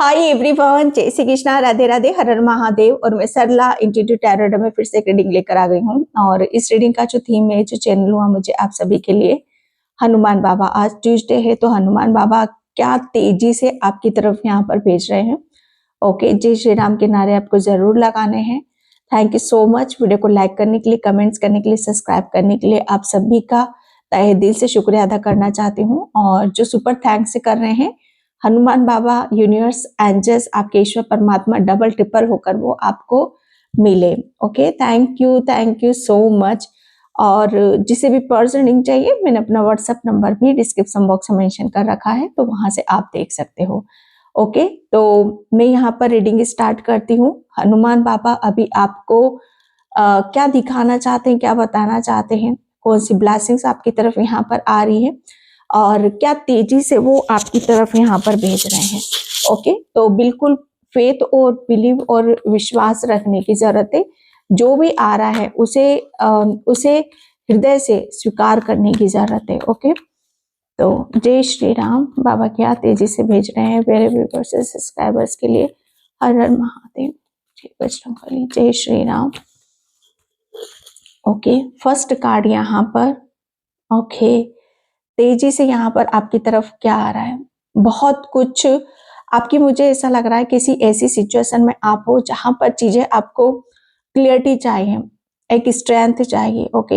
Hi everyone, जय श्री कृष्णा, राधे राधे, हर हर महादेव। और मैं सरला इंस्टीट्यूट टैरोट में फिर से एक रीडिंग लेकर आ गई हूँ। और इस रीडिंग का जो थीम है, जो चैनल हुआ मुझे आप सभी के लिए, हनुमान बाबा। आज ट्यूसडे है तो हनुमान बाबा क्या तेजी से आपकी तरफ यहाँ पर भेज रहे हैं। ओके, जय श्री राम के नारे आपको जरूर लगाने हैं। Thank you so much video को लाइक करने के लिए, कमेंट्स करने के लिए, सब्सक्राइब करने के लिए। आप सभी का तहे दिल से शुक्रिया अदा करना चाहती हूँ। और जो सुपर थैंक्स से कर रहे हैं, हनुमान बाबा, यूनिवर्स, एंजल्स, आपके ईश्वर परमात्मा डबल ट्रिपल होकर वो आपको मिले। Okay, thank you so much. और जिसे भी पर्सनल लिंक चाहिए, मैंने अपना व्हाट्सएप नंबर भी डिस्क्रिप्शन बॉक्स में मेंशन कर रखा है, तो वहां से आप देख सकते हो। ओके, तो मैं यहाँ पर रीडिंग स्टार्ट करती हूँ। हनुमान बाबा अभी आपको क्या दिखाना चाहते हैं, क्या बताना चाहते हैं, कौन सी ब्लेसिंग्स आपकी तरफ यहाँ पर आ रही है और क्या तेजी से वो आपकी तरफ यहाँ पर भेज रहे हैं। ओके, तो बिल्कुल फेथ और बिलीव और विश्वास रखने की जरूरत है। जो भी आ रहा है उसे हृदय से स्वीकार करने की जरूरत है। ओके, तो जय श्री राम। बाबा क्या तेजी से भेज रहे हैं मेरे व्यूअर्स सब्सक्राइबर्स के लिए। हर हर महादेव, जय बजरंगबली, जय Shri Ram. Okay, first card यहाँ पर। ओके, तेजी से यहाँ पर आपकी तरफ क्या आ रहा है, बहुत कुछ आपकी, मुझे ऐसा लग रहा है किसी ऐसी सिचुएशन में आप हो जहां पर चीजें आपको क्लियरिटी चाहिए, एक स्ट्रेंथ चाहिए। ओके,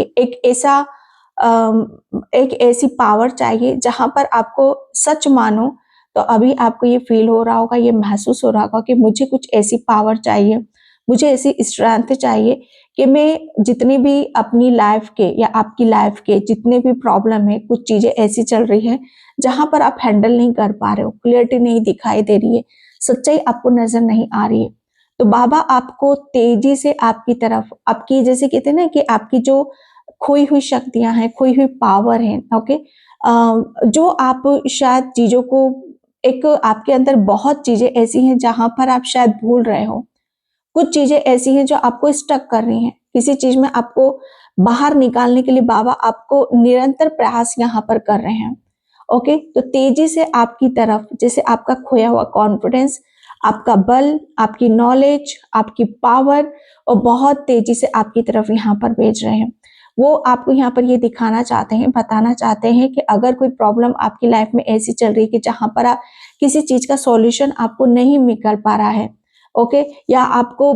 एक ऐसी पावर चाहिए जहां पर आपको सच मानो तो अभी आपको ये फील हो रहा होगा, ये महसूस हो रहा होगा कि मुझे कुछ ऐसी पावर चाहिए, मुझे ऐसी स्ट्रेंथ चाहिए कि मैं जितनी भी अपनी लाइफ के या आपकी लाइफ के जितने भी प्रॉब्लम है, कुछ चीजें ऐसी चल रही है जहां पर आप हैंडल नहीं कर पा रहे हो, क्लियरिटी नहीं दिखाई दे रही है, सच्चाई आपको नजर नहीं आ रही है, तो बाबा आपको तेजी से आपकी तरफ, आपकी जैसे कहते हैं ना कि आपकी जो खोई हुई शक्तियां हैं, खोई हुई पावर है। ओके, जो आप शायद चीजों को, एक आपके अंदर बहुत चीजें ऐसी हैं जहां पर आप शायद भूल रहे हो, कुछ चीजें ऐसी हैं जो आपको स्टक कर रही हैं, किसी चीज में आपको बाहर निकालने के लिए बाबा आपको निरंतर प्रयास यहाँ पर कर रहे हैं। ओके, तो तेजी से आपकी तरफ, जैसे आपका खोया हुआ कॉन्फिडेंस, आपका बल, आपकी नॉलेज, आपकी पावर, और बहुत तेजी से आपकी तरफ यहाँ पर भेज रहे हैं। वो आपको यहाँ पर ये दिखाना चाहते हैं, बताना चाहते हैं कि अगर कोई प्रॉब्लम आपकी लाइफ में ऐसी चल रही है कि जहां पर आप किसी चीज का सॉल्यूशन आपको नहीं निकल पा रहा है, ओके, या आपको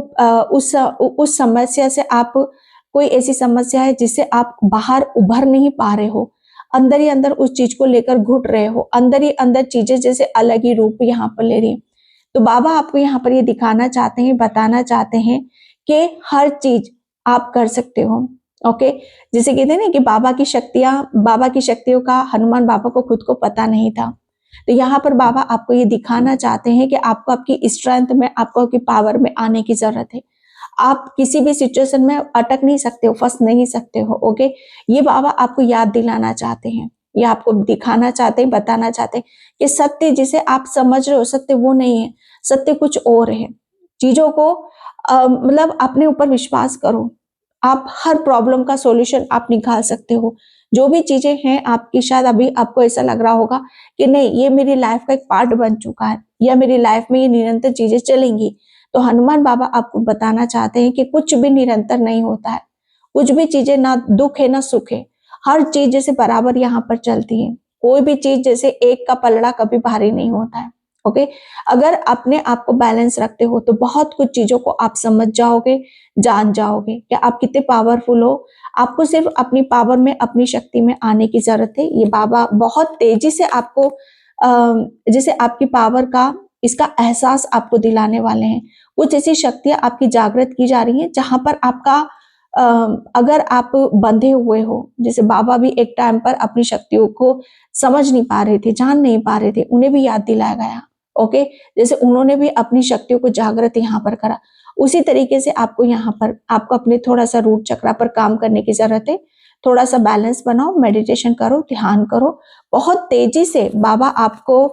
उस समस्या से, आप कोई ऐसी समस्या है जिससे आप बाहर उभर नहीं पा रहे हो, अंदर ही अंदर उस चीज को लेकर घुट रहे हो, अंदर ही अंदर चीजें जैसे अलग ही रूप यहाँ पर ले रही हैं, तो बाबा आपको यहाँ पर ये दिखाना चाहते हैं, बताना चाहते हैं कि हर चीज आप कर सकते हो। ओके, जैसे कहते हैं ना कि बाबा की शक्तियों का हनुमान बाबा को खुद को पता नहीं था, तो यहाँ पर बाबा आपको ये दिखाना चाहते हैं कि आपको आपकी स्ट्रेंथ में, आपको आपकी पावर में आने की जरूरत है। आप किसी भी सिचुएशन में अटक नहीं सकते हो, फंस नहीं सकते हो। ओके, ये बाबा आपको याद दिलाना चाहते हैं, ये आपको दिखाना चाहते हैं, बताना चाहते हैं कि सत्य जिसे आप समझ रहे हो, सत्य वो नहीं है, सत्य कुछ और है। चीजों को मतलब अपने ऊपर विश्वास करो, आप हर प्रॉब्लम का सॉल्यूशन आप निकाल सकते हो। जो भी चीजें हैं आपकी, शायद अभी आपको ऐसा लग रहा होगा कि नहीं, ये मेरी लाइफ का एक पार्ट बन चुका है, या मेरी लाइफ में ये निरंतर चीजें चलेंगी, तो हनुमान बाबा आपको बताना चाहते हैं कि कुछ भी निरंतर नहीं होता है, कुछ भी चीजें, ना दुख है ना सुख है, हर चीज जैसे बराबर यहाँ पर चलती है, कोई भी चीज जैसे एक का पलड़ा कभी भारी नहीं होता है। ओके, अगर अपने आप को बैलेंस रखते हो तो बहुत कुछ चीजों को आप समझ जाओगे, जान जाओगे कि आप कितने पावरफुल हो। आपको सिर्फ अपनी पावर में, अपनी शक्ति में आने की जरूरत है। ये बाबा बहुत तेजी से आपको जैसे आपकी पावर का, इसका एहसास आपको दिलाने वाले हैं। कुछ ऐसी शक्तियां आपकी जागृत की जा रही हैं जहां पर आपका अगर आप बंधे हुए हो, जैसे बाबा भी एक टाइम पर अपनी शक्तियों को समझ नहीं पा रहे थे, जान नहीं पा रहे थे, उन्हें भी याद दिलाया गया। ओके, जैसे उन्होंने भी अपनी शक्तियों को जागृत यहाँ पर करा, उसी तरीके से आपको यहाँ पर, आपको अपने थोड़ा सा रूट चक्रा पर काम करने की जरूरत है। थोड़ा सा बैलेंस बनाओ, मेडिटेशन करो, ध्यान करो, बहुत तेजी से बाबा आपको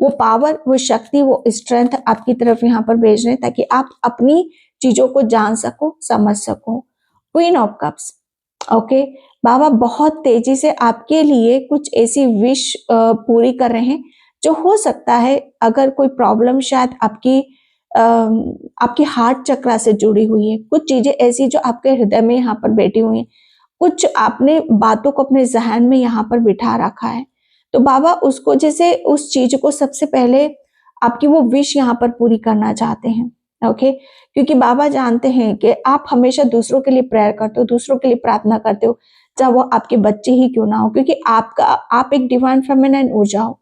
वो पावर, वो शक्ति, वो स्ट्रेंथ आपकी तरफ यहाँ पर भेज रहे हैं, ताकि आप अपनी चीजों को जान सको, समझ सको। Queen of cups. ओके, बाबा बहुत तेजी से आपके लिए कुछ ऐसी विश पूरी कर रहे हैं जो हो सकता है अगर कोई प्रॉब्लम शायद आपकी हार्ट चक्रा से जुड़ी हुई है, कुछ चीजें ऐसी जो आपके हृदय में यहाँ पर बैठी हुई हैं, कुछ आपने बातों को अपने जहन में यहाँ पर बिठा रखा है, तो बाबा उसको जैसे उस चीज को सबसे पहले आपकी वो विश यहाँ पर पूरी करना चाहते हैं। ओके, क्योंकि बाबा जानते हैं कि आप हमेशा दूसरों के लिए प्रेयर करते हो, दूसरों के लिए प्रार्थना करते हो, चाहे वो आपके बच्चे ही क्यों ना हो, क्योंकि आप एक डिवाइन फेमिनिन ऊर्जा हो।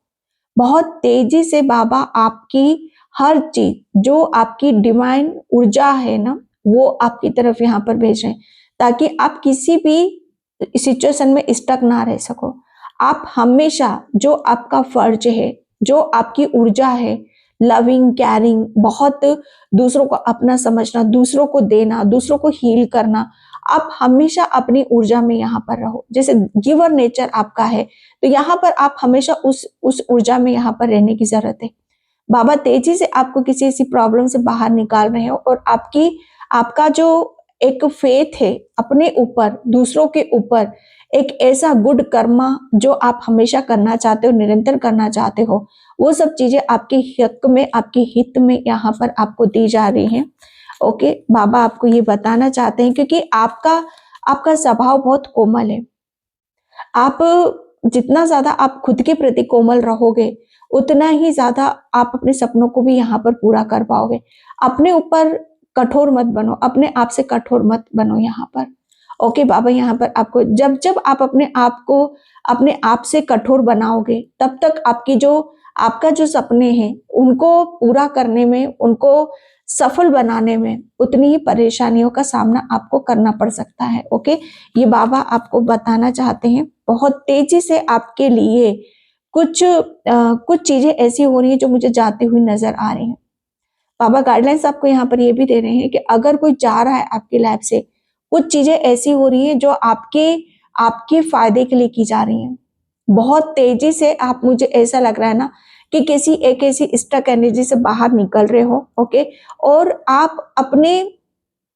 बहुत तेजी से बाबा आपकी हर चीज जो आपकी डिवाइन ऊर्जा है ना, वो आपकी तरफ यहाँ पर भेज रहे हैं, ताकि आप किसी भी सिचुएशन में स्टक ना रह सको। आप हमेशा जो आपका फर्ज है, जो आपकी ऊर्जा है, लविंग, केयरिंग, बहुत दूसरों को अपना समझना, दूसरों को देना, दूसरों को हील करना, आप हमेशा अपनी ऊर्जा में यहाँ पर रहो। जैसे गिवर नेचर आपका है, तो यहाँ पर आप हमेशा उस ऊर्जा में यहाँ पर रहने की जरूरत है। बाबा तेजी से आपको किसी ऐसी प्रॉब्लम से बाहर निकाल रहे हो, और आपका जो एक फेथ है अपने ऊपर, दूसरों के ऊपर, एक ऐसा गुड कर्मा जो आप हमेशा करना चाहते हो, निरंतर करना चाहते हो, वो सब चीजें आपके हित में यहाँ पर आपको दी जा रही हैं। ओके, बाबा आपको ये बताना चाहते हैं, क्योंकि आपका स्वभाव बहुत कोमल है। आप जितना ज्यादा आप खुद के प्रति कोमल रहोगे, उतना ही ज्यादा आप अपने सपनों को भी यहाँ पर पूरा कर पाओगे। अपने ऊपर कठोर मत बनो, अपने आप से कठोर मत बनो यहाँ पर। ओके, बाबा यहाँ पर आपको जब जब आप अपने आप से कठोर बनाओगे, तब तक आपका जो सपने हैं उनको पूरा करने में, उनको सफल बनाने में उतनी ही परेशानियों का सामना आपको करना पड़ सकता है। ओके, ये बाबा आपको बताना चाहते हैं। बहुत तेजी से आपके लिए कुछ चीजें ऐसी हो रही हैं जो मुझे जाती हुई नजर आ रही हैं। बाबा गाइडलाइंस आपको यहाँ पर ये भी दे रहे हैं कि अगर कोई जा रहा है आपकी लाइफ से, कुछ चीजें ऐसी हो रही हैं जो आपके फायदे के लिए की जा रही हैं। बहुत तेजी से आप, मुझे ऐसा लग रहा है ना कि किसी एक ऐसी स्टक एनर्जी से बाहर निकल रहे हो। ओके, और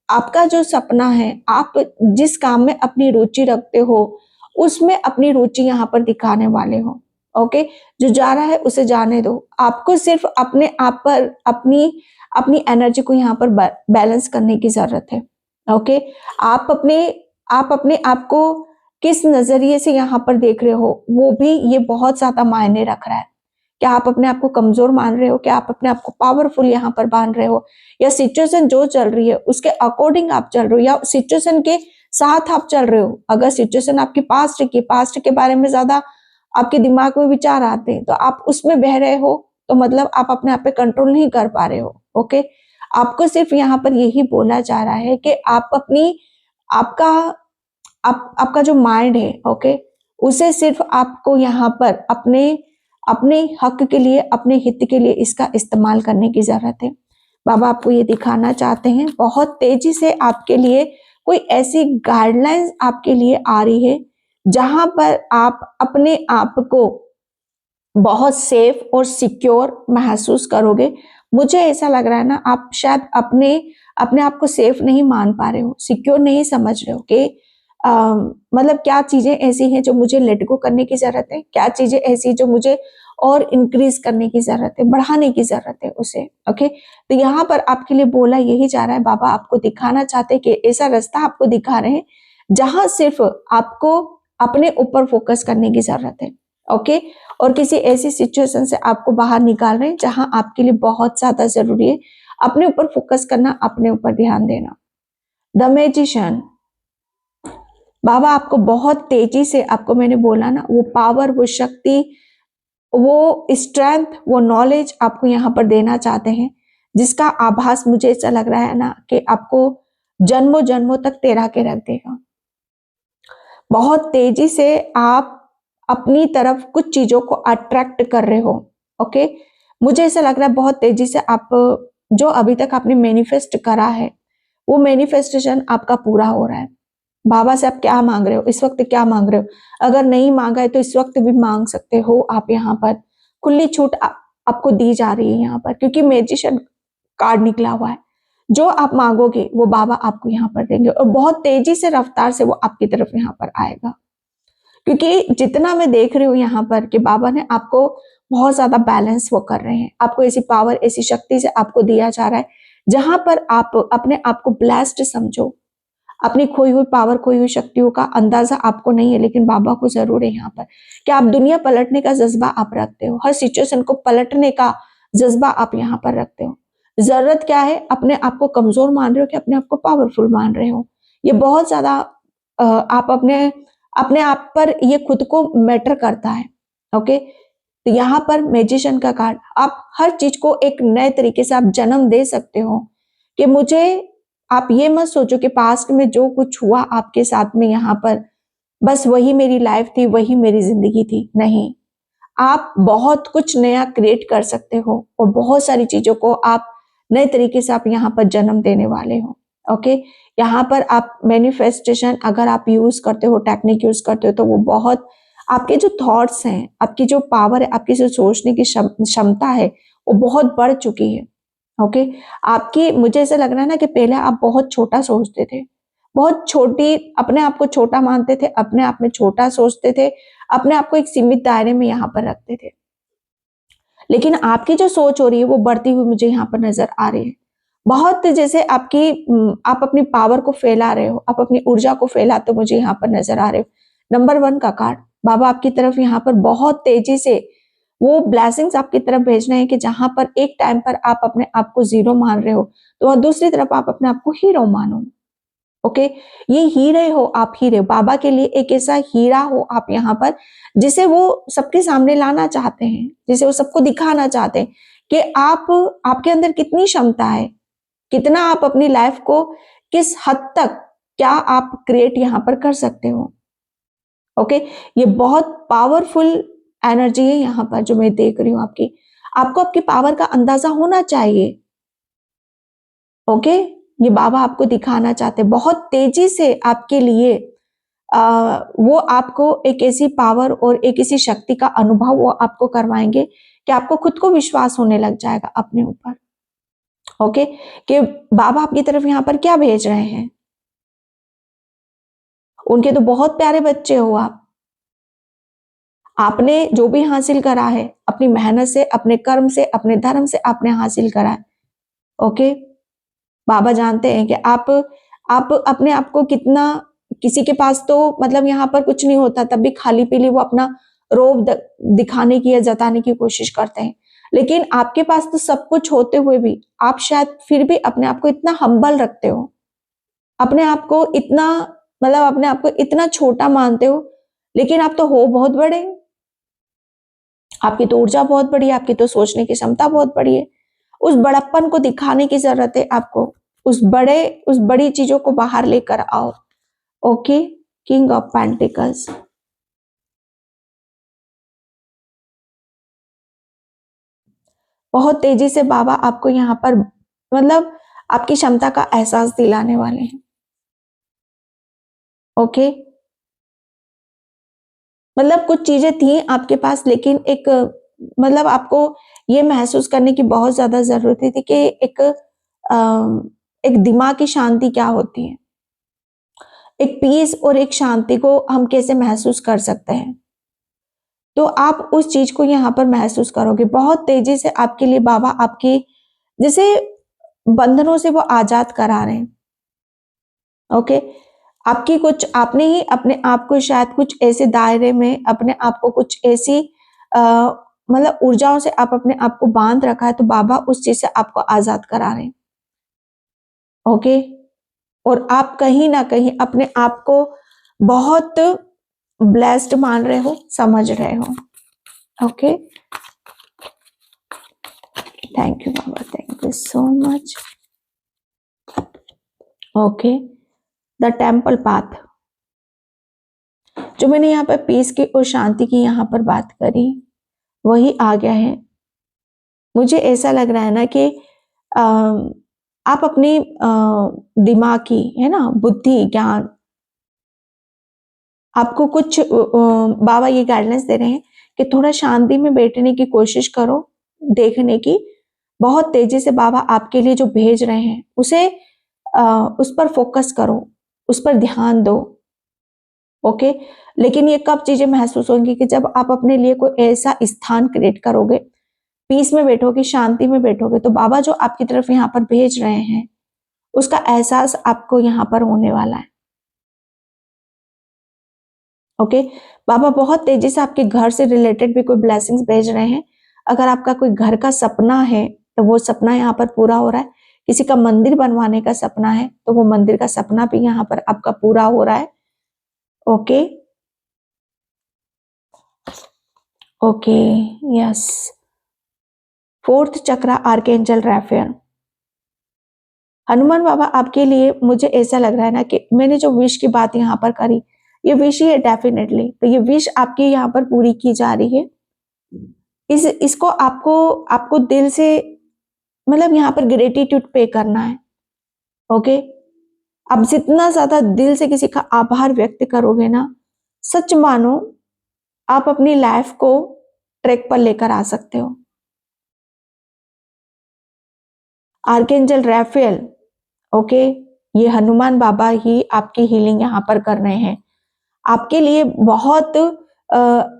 आपका जो सपना है, आप जिस काम में अपनी रुचि रखते हो, उसमें अपनी रुचि यहाँ पर दिखाने वाले हो। ओके, जो जा रहा है उसे जाने दो। आपको सिर्फ अपने आप पर अपनी एनर्जी को यहाँ पर बैलेंस करने की जरूरत है। ओके, आप अपने आप को किस नजरिए से यहाँ पर देख रहे हो, वो भी ये बहुत ज्यादा मायने रख रहा है। क्या आप अपने आप को कमजोर मान रहे हो, क्या आप अपने आप को पावरफुल यहाँ पर मान रहे हो, या सिचुएशन जो चल रही है उसके अकॉर्डिंग आप चल रहे हो, या सिचुएशन के साथ आप चल रहे हो। अगर सिचुएशन आपकी पास्ट के बारे में ज्यादा आपके दिमाग में विचार आते हैं, तो आप उसमें बह रहे हो, तो मतलब आप अपने आप पे कंट्रोल नहीं कर पा रहे हो। ओके, आपको सिर्फ यहाँ पर यही बोला जा रहा है कि आपका जो माइंड है, ओके, उसे सिर्फ आपको यहाँ पर अपने हक के लिए, अपने हित के लिए इसका इस्तेमाल करने की जरूरत है। बाबा आपको ये दिखाना चाहते हैं, बहुत तेजी से आपके लिए कोई ऐसी गाइडलाइंस आपके लिए आ रही है जहां पर आप अपने आप को बहुत सेफ और सिक्योर महसूस करोगे। मुझे ऐसा लग रहा है ना, आप शायद अपने आप को सेफ नहीं मान पा रहे हो, सिक्योर नहीं समझ रहे हो कि मतलब क्या चीजें ऐसी हैं जो मुझे लेट गो करने की जरूरत है, क्या चीजें ऐसी जो मुझे और इंक्रीज करने की जरूरत है, बढ़ाने की जरूरत है उसे। ओके, तो यहाँ पर आपके लिए बोला यही जा रहा है, बाबा आपको दिखाना चाहते हैं कि ऐसा रास्ता आपको दिखा रहे हैं जहां सिर्फ आपको अपने ऊपर फोकस करने की जरूरत है। ओके, और किसी ऐसी सिचुएशन से आपको बाहर निकाल रहे हैं जहां आपके लिए बहुत ज्यादा जरूरी है अपने ऊपर फोकस करना, अपने ऊपर ध्यान देना। द मैजिशियन, बाबा आपको बहुत तेजी से, आपको मैंने बोला ना, वो पावर, वो शक्ति, वो स्ट्रेंथ, वो नॉलेज आपको यहाँ पर देना चाहते हैं, जिसका आभास मुझे ऐसा लग रहा है ना कि आपको जन्मों जन्मों तक तेरा के रख देगा। बहुत तेजी से आप अपनी तरफ कुछ चीजों को अट्रैक्ट कर रहे हो। ओके, मुझे ऐसा लग रहा है बहुत तेजी से आप जो अभी तक आपने मैनिफेस्ट करा है, वो मैनिफेस्टेशन आपका पूरा हो रहा है। बाबा से आप क्या मांग रहे हो, इस वक्त क्या मांग रहे हो? अगर नहीं मांगा है तो इस वक्त भी मांग सकते हो आप। यहाँ पर खुली छूट आपको दी जा रही है यहाँ पर, क्योंकि मैजिशियन कार्ड निकला हुआ है। जो आप मांगोगे वो बाबा आपको यहाँ पर देंगे, और बहुत तेजी से, रफ्तार से वो आपकी तरफ यहाँ पर आएगा। क्योंकि जितना मैं देख रही हूँ यहाँ पर कि बाबा ने आपको बहुत ज्यादा बैलेंस वो कर रहे हैं। आपको ऐसी पावर, ऐसी शक्ति से आपको दिया जा रहा है जहां पर आप अपने आप को ब्लेस्ड समझो। अपनी खोई हुई पावर, खोई हुई शक्तियों का अंदाजा आपको नहीं है, लेकिन बाबा को जरूर है यहाँ पर कि आप दुनिया पलटने का जज्बा आप रखते हो, हर सिचुएशन को पलटने का जज्बा आप यहाँ पर रखते हो। जरूरत क्या है, अपने आप को कमजोर मान रहे हो कि अपने आप को पावरफुल मान रहे हो। ये बहुत ज्यादा आप अपने अपने आप पर ये खुद को मैटर करता है। ओके, तो यहाँ पर मैजिशियन का कार्ड, आप हर चीज को एक नए तरीके से आप जन्म दे सकते हो कि मुझे, आप ये मत सोचो कि पास्ट में जो कुछ हुआ आपके साथ में यहाँ पर बस वही मेरी लाइफ थी, वही मेरी जिंदगी थी। नहीं, आप बहुत कुछ नया क्रिएट कर सकते हो और बहुत सारी चीजों को आप नए तरीके से आप यहाँ पर जन्म देने वाले हो। ओके, यहाँ पर आप मैनिफेस्टेशन अगर आप यूज करते हो, टेक्निक यूज करते हो, तो वो बहुत, आपके जो थॉट्स हैं, आपकी जो पावर है, आपकी जो सोचने की क्षमता है, वो बहुत बढ़ चुकी है। ओके, आपकी, मुझे ऐसा लग रहा है ना कि पहले आप बहुत छोटा सोचते थे, बहुत छोटी, अपने आप को छोटा मानते थे, अपने आप में छोटा सोचते थे, अपने आप को एक सीमित दायरे में यहाँ पर रखते थे। लेकिन आपकी जो सोच हो रही है वो बढ़ती हुई मुझे यहाँ पर नजर आ रही है। बहुत जैसे आपकी आप अपनी पावर को फैला रहे हो, आप अपनी ऊर्जा को फैलाते हो, मुझे यहाँ पर नजर आ रहे हो। नंबर 1 का कार्ड, बाबा आपकी तरफ यहाँ पर बहुत तेजी से वो ब्लेसिंग्स आपकी तरफ भेज रहे हैं कि जहां पर एक टाइम पर आप अपने आप को जीरो मान रहे हो, तो वहां दूसरी तरफ आप अपने आप को हीरो मानो। ओके, ये हीरे हो, आप हीरे, बाबा के लिए एक ऐसा हीरा हो आप यहाँ पर, जिसे वो सबके सामने लाना चाहते हैं, जिसे वो सबको दिखाना चाहते हैं कि आप, आपके अंदर कितनी क्षमता है, कितना आप अपनी लाइफ को किस हद तक क्या आप क्रिएट यहाँ पर कर सकते हो। ओके, ये बहुत पावरफुल एनर्जी है यहाँ पर जो मैं देख रही हूँ आपकी। आपको आपकी पावर का अंदाजा होना चाहिए। ओके, ये बाबा आपको दिखाना चाहते हैं बहुत तेजी से आपके लिए, वो आपको एक ऐसी पावर और एक ऐसी शक्ति का अनुभव वो आपको करवाएंगे कि आपको खुद को विश्वास होने लग जाएगा अपने ऊपर। ओके, कि बाबा आपकी तरफ यहाँ पर क्या भेज रहे हैं, उनके तो बहुत प्यारे बच्चे हो आप। आपने जो भी हासिल करा है अपनी मेहनत से, अपने कर्म से, अपने धर्म से आपने हासिल करा है। ओके, बाबा जानते हैं कि आप अपने आप को कितना, किसी के पास तो मतलब यहाँ पर कुछ नहीं होता तब भी खाली पीली वो अपना रोब दिखाने की या जताने की कोशिश करते हैं, लेकिन आपके पास तो सब कुछ होते हुए भी आप शायद फिर भी अपने आप को इतना हम्बल रखते हो, अपने आप को इतना, मतलब अपने आप को इतना छोटा मानते हो, लेकिन आप तो हो बहुत बड़े। आपकी तो ऊर्जा बहुत बड़ी है, आपकी तो सोचने की क्षमता बहुत बड़ी है। उस बड़प्पन को दिखाने की जरूरत है आपको, उस बड़ी चीजों को बाहर लेकर आओ। ओके, किंग ऑफ पेंटिकल्स, बहुत तेजी से बाबा आपको यहाँ पर, मतलब आपकी क्षमता का एहसास दिलाने वाले हैं। ओके, मतलब कुछ चीजें थी आपके पास, लेकिन एक, मतलब आपको ये महसूस करने की बहुत ज्यादा जरूरत थी कि एक दिमाग की शांति क्या होती है, एक पीस और एक शांति को हम कैसे महसूस कर सकते हैं। तो आप उस चीज को यहाँ पर महसूस करोगे। बहुत तेजी से आपके लिए बाबा आपकी जैसे बंधनों से वो आजाद करा रहे हैं। ओके, आपकी कुछ, आपने ही अपने आप को शायद कुछ ऐसे दायरे में, अपने आप को कुछ ऐसी मतलब ऊर्जाओं से आप अपने आप को बांध रखा है, तो बाबा उस चीज से आपको आजाद करा रहे हैं। ओके, और आप कहीं ना कहीं अपने आप को बहुत ब्लेस्ड मान रहे हो, समझ रहे हो। ओके, थैंक यू बाबा, thank you so much. Okay, the temple path, जो मैंने यहाँ पर पीस की और शांति की यहाँ पर बात करी, वही आ गया है। मुझे ऐसा लग रहा है ना कि आप अपनी दिमाग की, है ना, बुद्धि, ज्ञान, आपको कुछ बाबा ये गाइडेंस दे रहे हैं कि थोड़ा शांति में बैठने की कोशिश करो, देखने की। बहुत तेजी से बाबा आपके लिए जो भेज रहे हैं उसे उस पर फोकस करो, उस पर ध्यान दो। ओके। लेकिन ये कब चीजें महसूस होंगी कि जब आप अपने लिए कोई ऐसा स्थान क्रिएट करोगे, पीस में बैठोगे, शांति में बैठोगे, तो बाबा जो आपकी तरफ यहाँ पर भेज रहे हैं उसका एहसास आपको यहाँ पर होने वाला है। ओके। बाबा बहुत तेजी से आपके घर से रिलेटेड भी कोई ब्लेसिंग्स भेज रहे हैं। अगर आपका कोई घर का सपना है तो वो सपना यहाँ पर पूरा हो रहा है। किसी का मंदिर बनवाने का सपना है तो वो मंदिर का सपना भी यहाँ पर आपका पूरा हो रहा है। Okay okay yes. फोर्थ चक्र आर्कएंजल राफेल। हनुमान बाबा आपके लिए, मुझे ऐसा लग रहा है ना कि मैंने जो विश की बात यहाँ पर करी, ये विश ही है डेफिनेटली, तो ये विश आपकी यहाँ पर पूरी की जा रही है। इसको आपको आपको दिल से मतलब यहाँ पर ग्रेटिट्यूड पे करना है। ओके। आप जितना ज्यादा दिल से किसी का आभार व्यक्त करोगे ना, सच मानो आप अपनी लाइफ को ट्रैक पर लेकर आ सकते हो। आर्कएंजल राफेल, ओके, ये हनुमान बाबा ही आपकी हीलिंग यहाँ पर कर रहे हैं आपके लिए। बहुत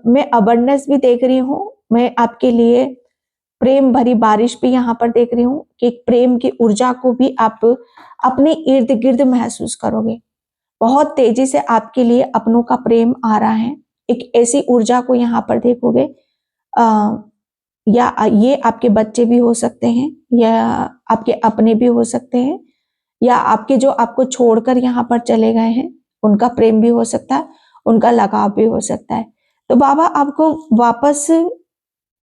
मैं अबंडेंस भी देख रही हूँ, मैं आपके लिए प्रेम भरी बारिश भी यहाँ पर देख रही हूँ कि प्रेम की ऊर्जा को भी आप अपने इर्द गिर्द महसूस करोगे। बहुत तेजी से आपके लिए अपनों का प्रेम आ रहा है। एक ऐसी ऊर्जा को यहाँ पर देखोगे, या ये आपके बच्चे भी हो सकते हैं, या आपके अपने भी हो सकते हैं, या आपके जो आपको छोड़कर यहाँ पर चले गए हैं उनका प्रेम भी हो सकता है, उनका लगाव भी हो सकता है। तो बाबा आपको वापस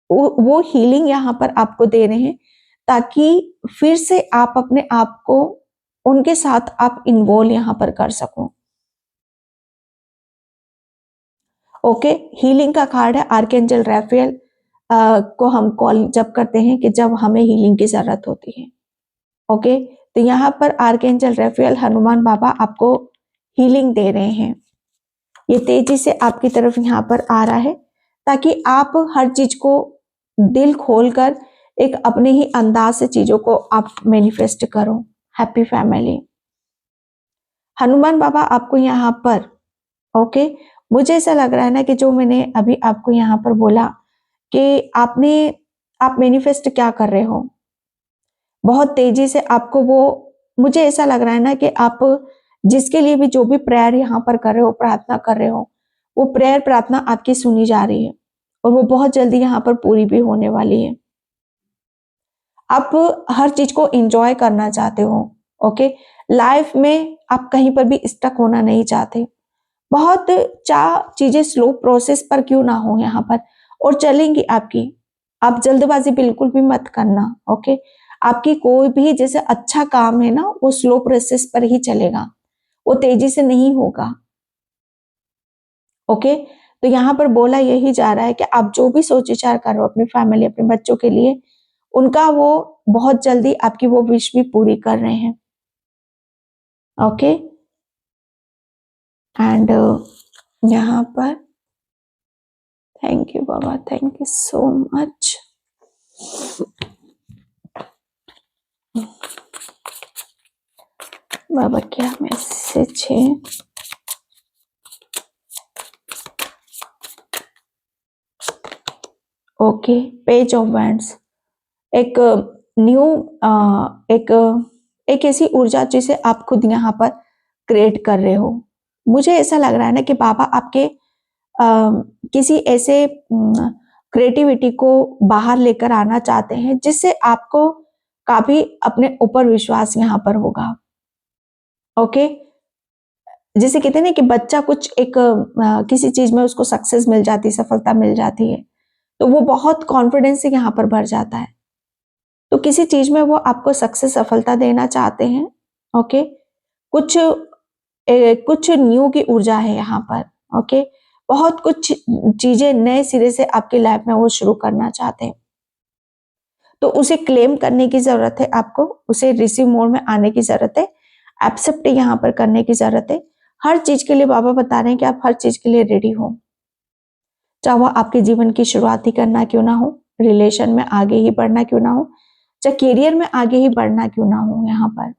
वो हीलिंग यहाँ पर आपको दे रहे हैं ताकि फिर से आप अपने आप को उनके साथ आप इन्वॉल्व यहाँ पर कर सको। ओके। हीलिंग का कार्ड है आर्कएंजल राफेल को हम कॉल जब करते हैं कि जब हमें हीलिंग की जरूरत होती है। ओके। तो यहाँ पर आर्कएंजल राफेल हनुमान बाबा आपको हीलिंग दे रहे हैं। ये तेजी से आपकी तरफ यहाँ पर आ रहा है ताकि आप हर चीज को दिल खोलकर एक अपने ही अंदाज से चीजों को आप मैनिफेस्ट करो। Happy family. हनुमान बाबा आपको यहाँ पर, ओके, मुझे ऐसा लग रहा है ना कि जो मैंने अभी आपको यहाँ पर बोला कि आप मैनिफेस्ट क्या कर रहे हो, बहुत तेजी से आपको वो, मुझे ऐसा लग रहा है ना कि आप जिसके लिए भी जो भी प्रेयर यहाँ पर कर रहे हो, प्रार्थना कर रहे हो, वो प्रेयर प्रार्थना आपकी सुनी जा रही है और वो बहुत जल्दी यहाँ पर पूरी भी होने वाली है। आप हर चीज को एंजॉय करना चाहते हो। ओके। लाइफ में आप कहीं पर भी स्टक होना नहीं चाहते। बहुत चीजें स्लो प्रोसेस पर क्यों ना हो यहाँ पर, और चलेंगी आपकी। आप जल्दबाजी बिल्कुल भी मत करना। ओके। आपकी कोई भी जैसे अच्छा काम है ना, वो स्लो प्रोसेस पर ही चलेगा, वो तेजी से नहीं होगा। ओके। तो यहाँ पर बोला यही जा रहा है कि आप जो भी सोच विचार कर रहे हो अपनी फैमिली, अपने बच्चों के लिए, उनका वो बहुत जल्दी आपकी वो विश भी पूरी कर रहे हैं। ओके। एंड यहाँ पर थैंक यू बाबा, थैंक यू सो मच। बाबा क्या मैसेज है? ओके। पेज ऑफ वैंड्स, एक न्यू एक ऐसी ऊर्जा जिसे आप खुद यहाँ पर क्रिएट कर रहे हो। मुझे ऐसा लग रहा है ना कि बाबा आपके किसी ऐसे क्रिएटिविटी को बाहर लेकर आना चाहते हैं जिससे आपको काफी अपने ऊपर विश्वास यहाँ पर होगा। ओके। जैसे कहते हैं ना कि बच्चा कुछ एक किसी चीज में उसको सक्सेस मिल जाती है, सफलता मिल जाती है, तो वो बहुत कॉन्फिडेंस से यहाँ पर भर जाता है। तो किसी चीज में वो आपको सक्सेस, सफलता देना चाहते हैं। ओके। कुछ कुछ न्यू की ऊर्जा है यहाँ पर। ओके। बहुत कुछ चीजें नए सिरे से आपकी लाइफ में वो शुरू करना चाहते हैं, तो उसे क्लेम करने की जरूरत है आपको, उसे रिसीव मोड में आने की जरूरत है, एक्सेप्ट यहाँ पर करने की जरूरत है। हर चीज के लिए बाबा बता रहे हैं कि आप हर चीज के लिए रेडी हो, चाहे वो आपके जीवन की शुरुआत ही करना क्यों ना हो, रिलेशन में आगे ही बढ़ना क्यों ना हो, चाहे करियर में आगे ही बढ़ना क्यों ना हो, यहाँ पर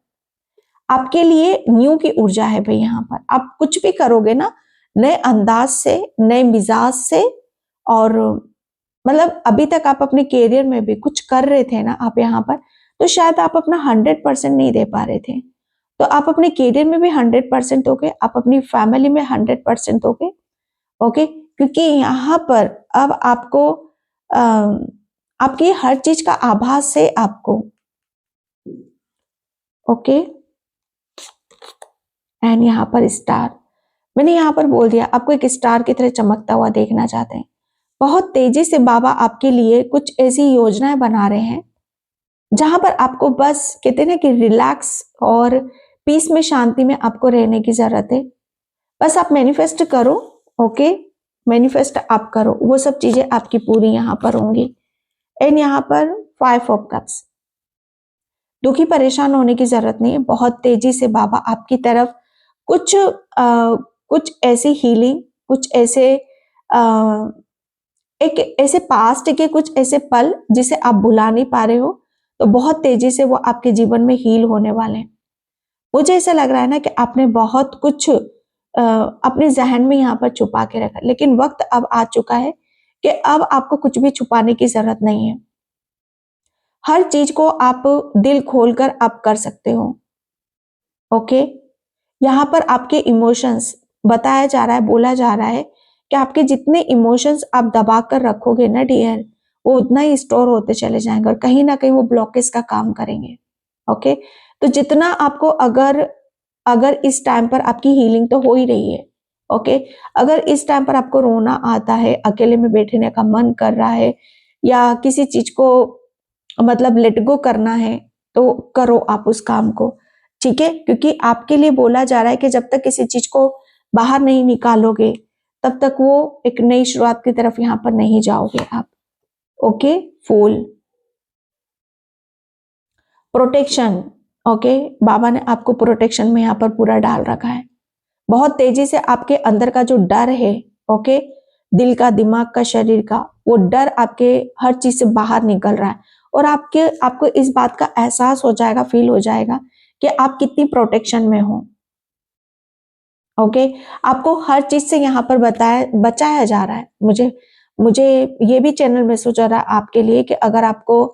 आपके लिए न्यू की ऊर्जा है भाई। यहाँ पर आप कुछ भी करोगे ना, नए अंदाज से, नए मिजाज से, और मतलब अभी तक आप अपने करियर में भी कुछ कर रहे थे ना आप यहाँ पर, तो शायद आप अपना 100% नहीं दे पा रहे थे, तो आप अपने करियर में भी 100% दोगे, आप अपनी फैमिली में 100% दोगे। ओके, क्योंकि यहाँ पर अब आपको आपकी हर चीज का आभास है आपको। ओके, एंड यहाँ पर स्टार, मैंने यहाँ पर बोल दिया आपको एक स्टार की तरह चमकता हुआ देखना चाहते हैं। बहुत तेजी से बाबा आपके लिए कुछ ऐसी योजनाएं बना रहे हैं जहां पर आपको बस कहते हैं ना कि रिलैक्स और पीस में, शांति में आपको रहने की जरूरत है। बस आप मैनिफेस्ट करो। ओके, मैनिफेस्ट आप करो, वो सब चीजें आपकी पूरी यहाँ पर होंगी। एंड यहाँ पर 5 ऑफ कप्स, दुखी परेशान होने की जरूरत नहीं है। बहुत तेजी से बाबा आपकी तरफ कुछ ऐसी हीलिंग, कुछ ऐसे एक ऐसे पास्ट के कुछ ऐसे पल जिसे आप भुला नहीं पा रहे हो, तो बहुत तेजी से वो आपके जीवन में हील होने वाले हैं। मुझे ऐसा लग रहा है ना कि आपने बहुत कुछ अपने जहन में यहाँ पर छुपा के रखा, लेकिन वक्त अब आ चुका है कि अब आपको कुछ भी छुपाने की जरूरत नहीं है। हर चीज को आप दिल खोलकर आप कर सकते हो। ओके, यहाँ पर आपके इमोशंस बताया जा रहा है, बोला जा रहा है कि आपके जितने इमोशंस आप दबा कर रखोगे ना डियर, वो उतना ही स्टोर होते चले जाएंगे और कहीं ना कहीं वो ब्लॉकेज का काम करेंगे। ओके, तो जितना आपको अगर अगर इस टाइम पर आपकी हीलिंग तो हो ही रही है। ओके, अगर इस टाइम पर आपको रोना आता है, अकेले में बैठने का मन कर रहा है, या किसी चीज को मतलब लेट गो करना है, तो करो आप उस काम को। ठीक है, क्योंकि आपके लिए बोला जा रहा है कि जब तक किसी चीज को बाहर नहीं निकालोगे, तब तक वो एक नई शुरुआत की तरफ यहाँ पर नहीं जाओगे आप। ओके, फूल, प्रोटेक्शन। ओके, बाबा ने आपको प्रोटेक्शन में यहाँ पर पूरा डाल रखा है। बहुत तेजी से आपके अंदर का जो डर है, ओके, दिल का, दिमाग का, शरीर का, वो डर आपके हर चीज से बाहर निकल रहा है, और आपको इस बात का एहसास हो जाएगा, फील हो जाएगा कि आप कितनी प्रोटेक्शन में हो। ओके, आपको हर चीज से यहाँ पर बचाया जा रहा है। मुझे मुझे ये भी चैनल मैसेज हो रहा है आपके लिए कि अगर आपको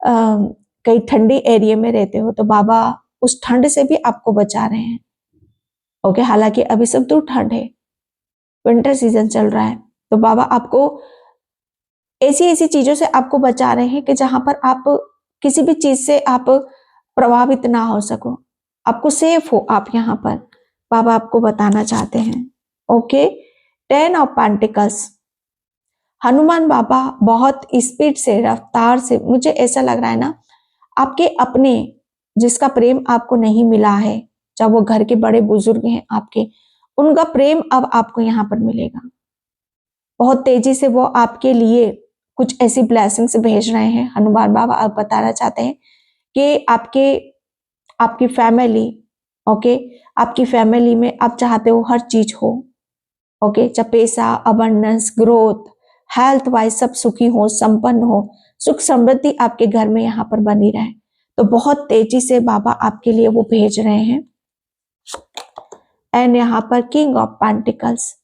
कहीं ठंडी एरिया में रहते हो, तो बाबा उस ठंड से भी आपको बचा रहे हैं। ओके, हालांकि अभी सब दूर ठंड है, विंटर सीजन चल रहा है, तो बाबा आपको ऐसी ऐसी चीजों से आपको बचा रहे हैं कि जहां पर आप किसी भी चीज से आप प्रभावित ना हो सको, आपको सेफ हो आप यहाँ पर, बाबा आपको बताना चाहते हैं। ओके, 10 ऑफ पेंटिकल्स, हनुमान बाबा बहुत स्पीड से, रफ्तार से, मुझे ऐसा लग रहा है ना, आपके अपने जिसका प्रेम आपको नहीं मिला है, चाहे वो घर के बड़े बुजुर्ग हैं आपके, उनका प्रेम अब आपको यहाँ पर मिलेगा। बहुत तेजी से वो आपके लिए कुछ ऐसी ब्लेसिंग्स भेज रहे हैं। हनुमान बाबा आप बताना चाहते हैं कि आपकी फैमिली, ओके, आपकी फैमिली में आप चाहते हो हर चीज हो। ओके, चाहे पैसा, अबंडेंस, ग्रोथ, हेल्थ वाइज सब सुखी हो, संपन्न हो, सुख समृद्धि आपके घर में यहाँ पर बनी रहे, तो बहुत तेजी से बाबा आपके लिए वो भेज रहे हैं। एंड यहाँ पर किंग ऑफ पेंटिकल्स,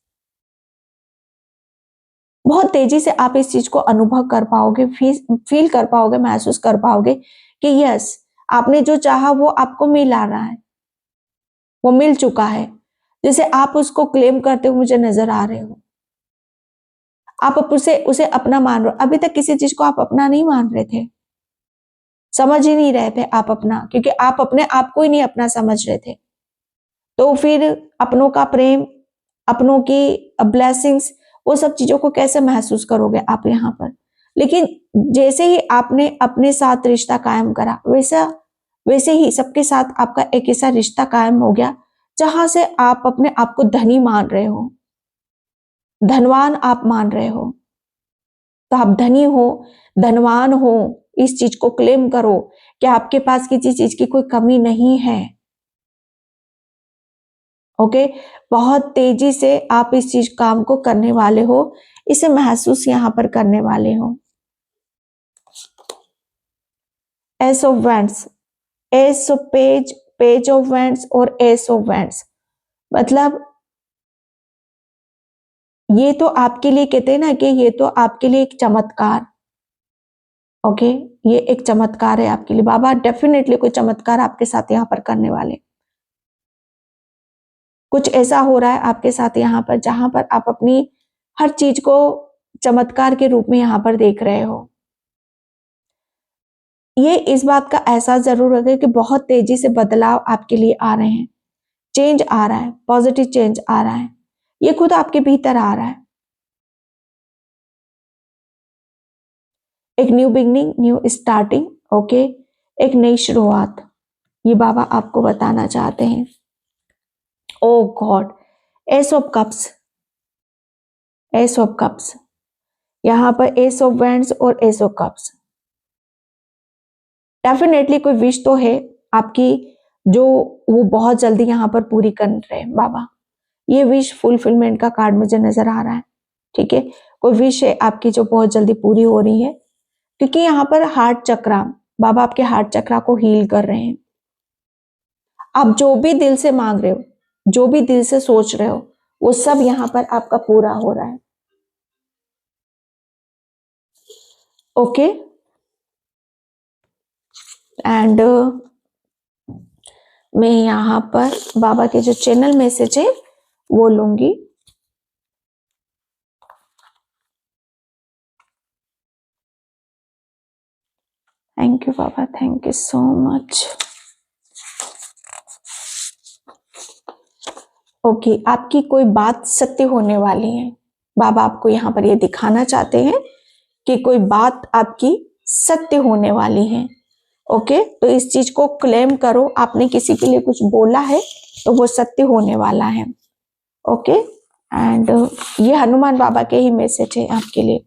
बहुत तेजी से आप इस चीज को अनुभव कर पाओगे, फील कर पाओगे, महसूस कर पाओगे कि यस, आपने जो चाहा वो आपको मिल आ रहा है, वो मिल चुका है। जैसे आप उसको क्लेम करते हुए मुझे नजर आ रहे हो, आप उसे उसे अपना मान रहे हो। अभी तक किसी चीज को आप अपना नहीं मान रहे थे, समझ ही नहीं रहे थे आप अपना, क्योंकि आप अपने आप को ही नहीं अपना समझ रहे थे। तो फिर अपनों का प्रेम, अपनों की ब्लेसिंग्स, वो सब चीजों को कैसे महसूस करोगे आप यहाँ पर। लेकिन जैसे ही आपने अपने साथ रिश्ता कायम करा, वैसे ही सबके साथ आपका एक ऐसा रिश्ता कायम हो गया जहां से आप अपने आप को धनी मान रहे हो, धनवान आप मान रहे हो। तो आप धनी हो, धनवान हो, इस चीज को क्लेम करो कि आपके पास किसी चीज की कोई कमी नहीं है। ओके, बहुत तेजी से आप इस चीज काम को करने वाले हो, इसे महसूस यहां पर करने वाले हो। S of wands, S of page, page of wands और एस ऑफ वैंड्स, मतलब ये तो आपके लिए कहते हैं ना कि ये तो आपके लिए एक चमत्कार, ओके, ये एक चमत्कार है आपके लिए। बाबा डेफिनेटली कोई चमत्कार आपके साथ यहाँ पर करने वाले। कुछ ऐसा हो रहा है आपके साथ यहाँ पर जहां पर आप अपनी हर चीज को चमत्कार के रूप में यहाँ पर देख रहे हो। ये इस बात का एहसास जरूर होगा कि बहुत तेजी से बदलाव आपके लिए आ रहे हैं, चेंज आ रहा है, पॉजिटिव चेंज आ रहा है, ये खुद आपके भीतर आ रहा है। एक new beginning, new starting, okay, एक नई शुरुआत, ये बाबा आपको बताना चाहते हैं। Oh God, ace of cups, ace of cups, यहाँ पर एस ऑफ वैंड्स और एस ऑफ कप्स। डेफिनेटली कोई विश तो है आपकी जो वो बहुत जल्दी यहाँ पर पूरी कर रहे हैं बाबा। ये विश फुलफिलमेंट का कार्ड मुझे नजर आ रहा है, ठीक है। कोई विश है आपकी जो बहुत जल्दी पूरी हो रही है, क्योंकि यहाँ पर हार्ट चक्रा, बाबा आपके हार्ट चक्रा को हील कर रहे हैं। आप जो भी दिल से मांग रहे हो, जो भी दिल से सोच रहे हो, वो सब यहाँ पर आपका पूरा हो रहा है, ओके। एंड मैं यहाँ पर बाबा के जो चैनल मैसेज है वो लूंगी। थैंक यू बाबा, thank you so much. Okay, आपकी कोई बात सत्य होने वाली है। बाबा आपको यहाँ पर ये दिखाना चाहते हैं कि कोई बात आपकी सत्य होने वाली है, ओके। तो इस चीज को क्लेम करो, आपने किसी के लिए कुछ बोला है तो वो सत्य होने वाला है, ओके। एंड ये हनुमान बाबा के ही मैसेज है आपके लिए।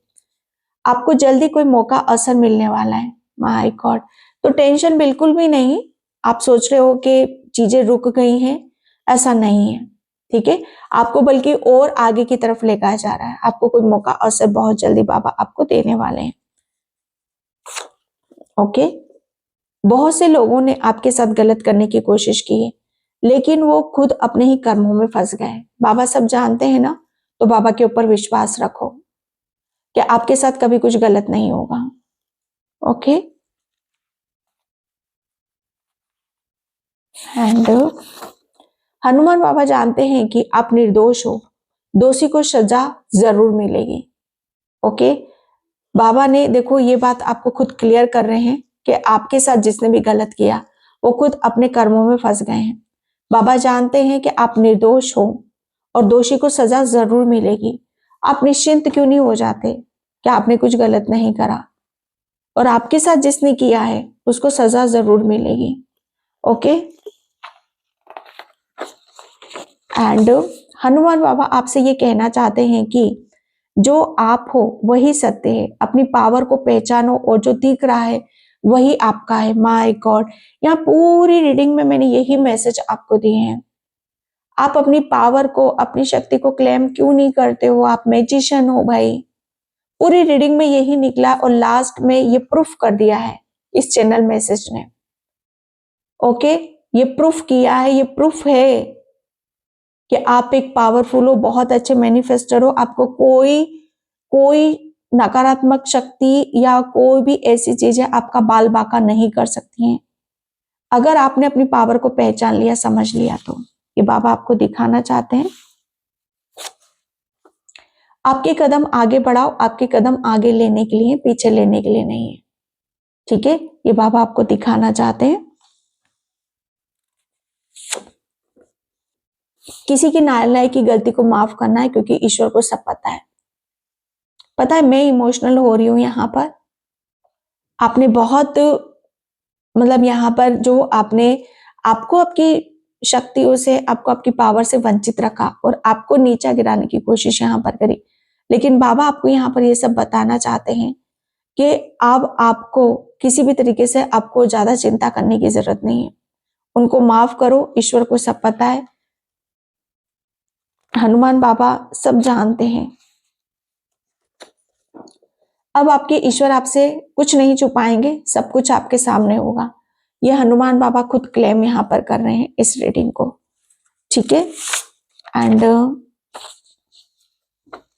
आपको जल्दी कोई मौका अवसर मिलने वाला है, माय गॉड। तो टेंशन बिल्कुल भी नहीं। आप सोच रहे हो कि चीजें रुक गई हैं, ऐसा नहीं है, ठीक है। आपको बल्कि और आगे की तरफ लेकर जा रहा है। आपको कोई मौका अवसर बहुत जल्दी बाबा आपको देने वाले हैं, ओके। बहुत से लोगों ने आपके साथ गलत करने की कोशिश की है, लेकिन वो खुद अपने ही कर्मों में फंस गए। बाबा सब जानते हैं ना, तो बाबा के ऊपर विश्वास रखो कि आपके साथ कभी कुछ गलत नहीं होगा, ओके। एंड हनुमान बाबा जानते हैं कि आप निर्दोष हो, दोषी को सजा जरूर मिलेगी, ओके। बाबा ने देखो ये बात आपको खुद क्लियर कर रहे हैं कि आपके साथ जिसने भी गलत किया वो खुद अपने कर्मों में फंस गए हैं। बाबा जानते हैं कि आप निर्दोष हो और दोषी को सजा जरूर मिलेगी। आप निश्चिंत क्यों नहीं हो जाते कि आपने कुछ गलत नहीं करा, और आपके साथ जिसने किया है उसको सजा जरूर मिलेगी, ओके। एंड हनुमान बाबा आपसे ये कहना चाहते हैं कि जो आप हो वही सत्य है। अपनी पावर को पहचानो और जो दिख रहा है वही आपका है। माय गॉड, यहाँ पूरी रीडिंग में मैंने यही मैसेज आपको दिए हैं। आप अपनी पावर को, अपनी शक्ति को क्लेम क्यों नहीं करते हो? आप मैजिशियन हो भाई। पूरी रीडिंग में यही निकला और लास्ट में ये प्रूफ कर दिया है इस चैनल मैसेज ने, ओके। ये प्रूफ किया है, ये प्रूफ है कि आप एक पावरफुल हो, बहुत अच्छे मैनिफेस्टर हो। आपको कोई कोई नकारात्मक शक्ति या कोई भी ऐसी चीजें आपका बाल बाका नहीं कर सकती हैं, अगर आपने अपनी पावर को पहचान लिया, समझ लिया तो। ये बाबा आपको दिखाना चाहते हैं। आपके कदम आगे बढ़ाओ, आपके कदम आगे लेने के लिए, पीछे लेने के लिए नहीं है, ठीक है। ये बाबा आपको दिखाना चाहते हैं। किसी की नालायकी की गलती को माफ करना है, क्योंकि ईश्वर को सब पता है। पता है मैं इमोशनल हो रही हूं यहाँ पर। आपने बहुत मतलब यहाँ पर जो आपने आपको आपकी शक्तियों से, आपको आपकी पावर से वंचित रखा और आपको नीचा गिराने की कोशिश यहाँ पर करी, लेकिन बाबा आपको यहाँ पर ये सब बताना चाहते हैं कि अब आपको किसी भी तरीके से आपको ज्यादा चिंता करने की जरूरत नहीं है। उनको माफ करो, ईश्वर को सब पता है। हनुमान बाबा सब जानते हैं। अब आपके ईश्वर आपसे कुछ नहीं छुपाएंगे, सब कुछ आपके सामने होगा। ये हनुमान बाबा खुद क्लेम यहाँ पर कर रहे हैं इस रीडिंग को, ठीक है। एंड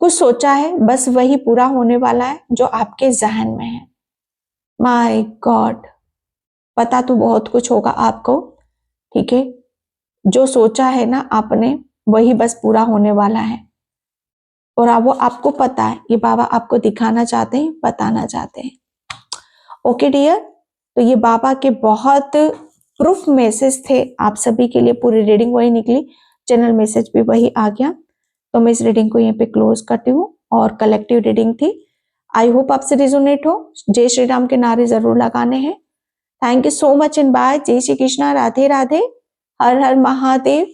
कुछ सोचा है, बस वही पूरा होने वाला है जो आपके जहन में है। माय गॉड, पता तो बहुत कुछ होगा आपको, ठीक है। जो सोचा है ना आपने, वही बस पूरा होने वाला है। और अब वो आपको पता है, ये बाबा आपको दिखाना चाहते हैं, बताना चाहते हैं। ओके डियर, तो ये बाबा के बहुत प्रूफ मैसेज थे आप सभी के लिए। पूरी रीडिंग वही निकली, चैनल मैसेज भी वही आ गया। तो मैं इस रीडिंग को यहाँ पे क्लोज करती हूँ। और कलेक्टिव रीडिंग थी, आई होप आपसे रिजोनेट हो। जय श्री राम के नारे जरूर लगाने हैं। Thank you so much and bye. जय श्री कृष्णा, राधे राधे, हर हर महादेव।